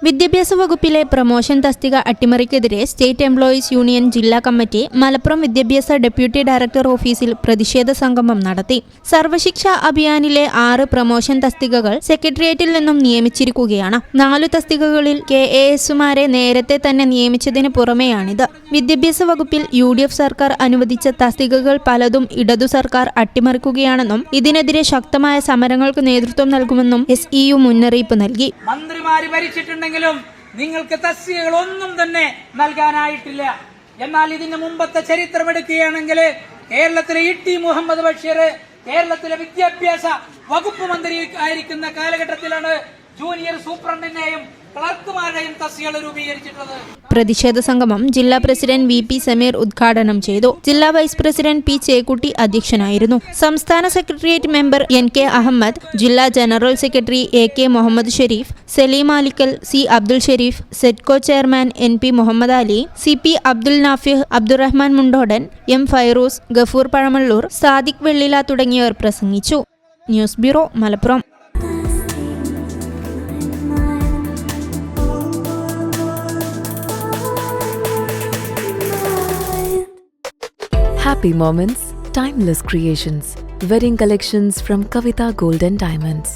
വിദ്യാഭ്യാസ വകുപ്പിലെ പ്രമോഷൻ തസ്തിക അട്ടിമറിക്കെതിരെ സ്റ്റേറ്റ് എംപ്ലോയീസ് യൂണിയൻ ജില്ലാ കമ്മിറ്റി മലപ്പുറം വിദ്യാഭ്യാസ ഡെപ്യൂട്ടി ഡയറക്ടർ ഓഫീസിൽ പ്രതിഷേധ സംഗമം നടത്തി. സർവശിക്ഷാ അഭിയാനിലെ 6 പ്രമോഷൻ തസ്തികകൾ സെക്രട്ടേറിയറ്റിൽ നിന്നും നിയമിച്ചിരിക്കുകയാണ്. 4 തസ്തികകളിൽ KASമാരെ നേരത്തെ തന്നെ നിയമിച്ചതിന് പുറമെയാണിത്. വിദ്യാഭ്യാസ വകുപ്പിൽ UDF സർക്കാർ അനുവദിച്ച തസ്തികകൾ പലതും ഇടതു സർക്കാർ അട്ടിമറിക്കുകയാണെന്നും ഇതിനെതിരെ ശക്തമായ സമരങ്ങൾക്ക് നേതൃത്വം നൽകുമെന്നും SEU മുന്നറിയിപ്പ് നൽകി. നിങ്ങൾക്ക് തസ്തികകളൊന്നും തന്നെ നൽകാനായിട്ടില്ല. എന്നാൽ ഇതിന് മുമ്പത്തെ ചരിത്രമെടുക്കുകയാണെങ്കിൽ കേരളത്തിലെ E.T. മുഹമ്മദ് ബഷീർ കേരളത്തിലെ വിദ്യാഭ്യാസ വകുപ്പ് മന്ത്രി ആയിരിക്കുന്ന കാലഘട്ടത്തിലാണ് ജൂനിയർ സൂപ്രണ്ടിന്റെയും ക്ലർക്കുമാരുടെയും തസ്തികകൾ രൂപീകരിച്ചിട്ടുള്ളത്. പ്രതിഷേധ സംഗമം ജില്ലാ പ്രസിഡന്റ് VP സമീർ ഉദ്ഘാടനം ചെയ്തു. ജില്ലാ വൈസ് പ്രസിഡന്റ് P. ചേക്കുട്ടി അധ്യക്ഷനായിരുന്നു. സംസ്ഥാന സെക്രട്ടേറിയറ്റ് മെമ്പർ NK അഹമ്മദ്, ജില്ലാ general secretary AK Muhammed Sherif, Salim Alikkal, C. Abdul Sherif, SEDCO chairman NP Muhammed Ali, CP Abdul Nafih, Abdurahman Mundodan, M. Fairooz, Gafoor Pazhamallur, Sadiq Vellila തുടങ്ങിയവർ പ്രസംഗിച്ചു. News bureau, Malappuram. Happy moments, timeless creations. Wedding collections from Kavita Gold and Diamonds.